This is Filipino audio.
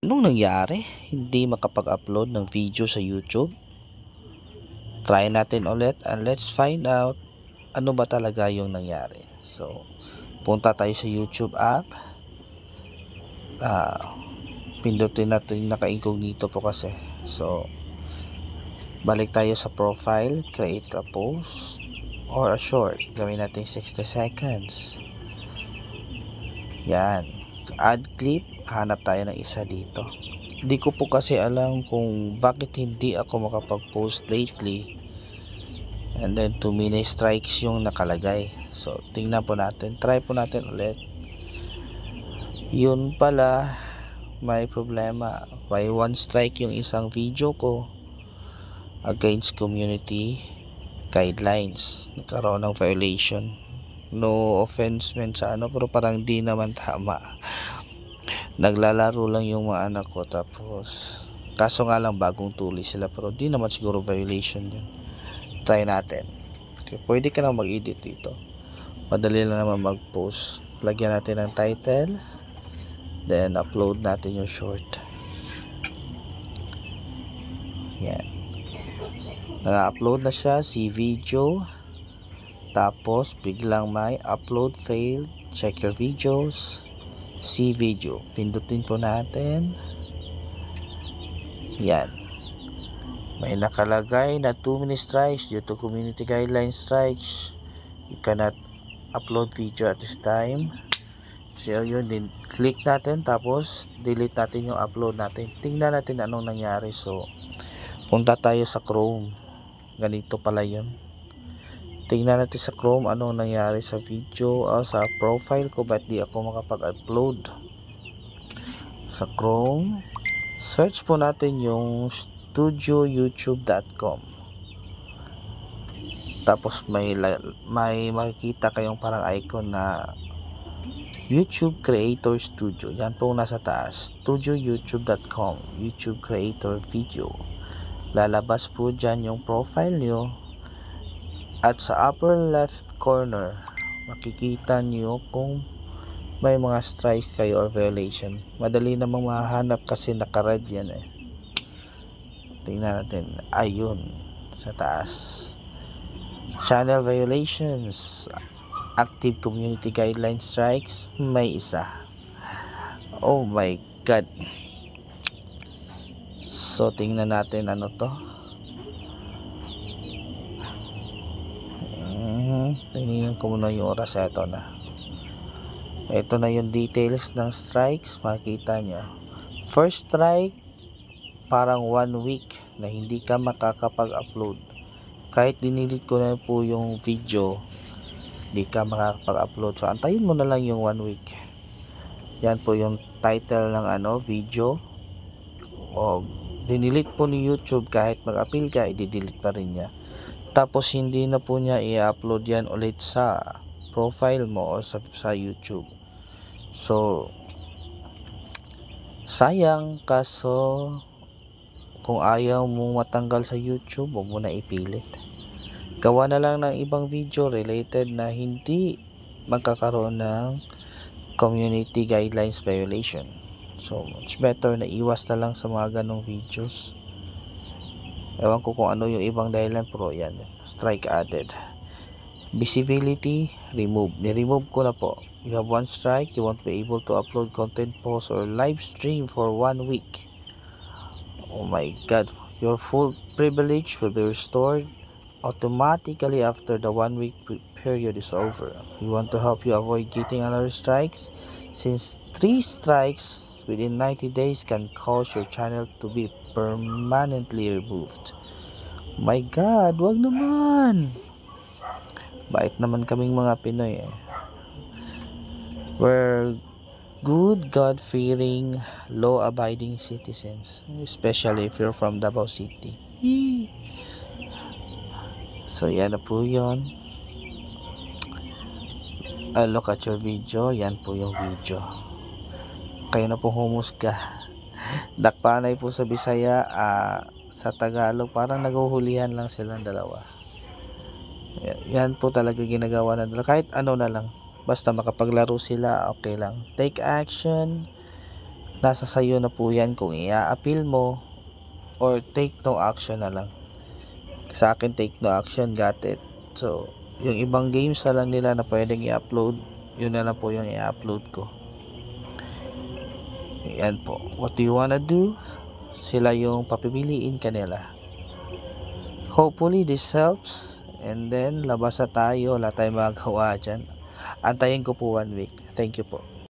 Anong nangyari? Hindi makapag-upload ng video sa YouTube? Try natin ulit and let's find out ano ba talaga yung nangyari. So, punta tayo sa YouTube app. Pindutin natin naka-incognito po kasi. So, balik tayo sa profile, create a post or a short. Gawin natin 60 seconds. Yan. Add clip, hanap tayo ng isa dito. Di ko po kasi alam kung bakit hindi ako makapag-post lately. And then 2 minute strikes yung nakalagay. So, tingnan po natin. Try po natin ulit. Yun pala, may problema. May 1 strike yung isang video ko against community guidelines. Nagkaroon ng violation. No offense man sa pero parang di naman tama. Naglalaro lang yung mga anak ko, tapos kaso nga lang bagong tuloy sila, pero di naman siguro violation yun. Try natin. Okay, pwede ka na mag-edit dito. Madali lang naman mag-post. Lagyan natin ng title, then upload natin yung short. Yan. Naka-upload na siya, si video. Tapos biglang may upload failed, check your videos, see video. Pindutin po natin. Yan. May nakalagay na 2 minute strikes due to community guidelines strikes. You cannot upload video at this time. So yun din, click natin tapos delete natin yung upload natin. Tingnan natin anong nangyari. So punta tayo sa Chrome. Ganito pala yun. Tingnan natin sa Chrome anong nangyari sa video, sa profile ko, ba't di ako makapag-upload. Sa Chrome, search po natin yung studioyoutube.com. Tapos may makikita kayong parang icon na YouTube Creator Studio. Yan po nasa taas, studioyoutube.com, YouTube Creator Video. Lalabas po dyan yung profile nyo. At sa upper left corner, makikita nyo kung may mga strikes kayo or violation. Madali namang mahanap kasi naka-red yan eh. Tingnan natin. Ayun, sa taas. Channel violations, active community guideline strikes, may isa. Oh my God. So, tingnan natin ano to. Tingnan ko muna yung oras. Ito na yung details ng strikes. Makikita nyo, first strike parang 1 week na hindi ka makakapag-upload. Kahit dinilit ko na po yung video, hindi ka makakapag-upload. So antayin mo na lang yung 1 week. Yan po yung title ng video. O dinilit po ni YouTube, kahit mag-appeal ka, i-delete pa rin niya. Tapos hindi na po niya i-upload yan ulit sa profile mo o sa YouTube. So sayang, kaso kung ayaw mong matanggal sa YouTube, huwag mo na ipilit. Gawa na lang ng ibang video related na hindi magkakaroon ng community guidelines violation. So much better na iwas na lang sa mga ganong videos. Ewan ko kung ano yung ibang dahilan, pero yan, strike added. Visibility, remove. Ni-remove ko na po. You have 1 strike, you won't be able to upload content, post, or live stream for 1 week. Oh my God. Your full privilege will be restored automatically after the 1 week period is over. We want to help you avoid getting another strikes, since 3 strikes within 90 days can cause your channel to be permanently removed. My God, wag naman. Bait naman kaming mga Pinoy eh. We're good, God-fearing, law-abiding citizens, especially if you're from Davao City. So yan na po yun. Look at your video. Yan po yung video. Kayo na po humusga. Dakpanay po sa Bisaya, sa Tagalog parang naghuhulihan lang silang dalawa. Yan po talaga ginagawa na dalawa. Kahit ano na lang, basta makapaglaro sila, okay lang. Take action, Nasa sayo na po yan kung i-appeal mo or take no action na lang. Sa akin, take no action, got it. So, yung ibang games na lang nila na pwedeng i-upload, yun na lang po yung i-upload ko. Yan po. What do you wanna do? Sila yung papipiliin kanila. Hopefully this helps. And then, labas na tayo. Wala tayong magagawa dyan. Antayin ko po 1 week. Thank you po.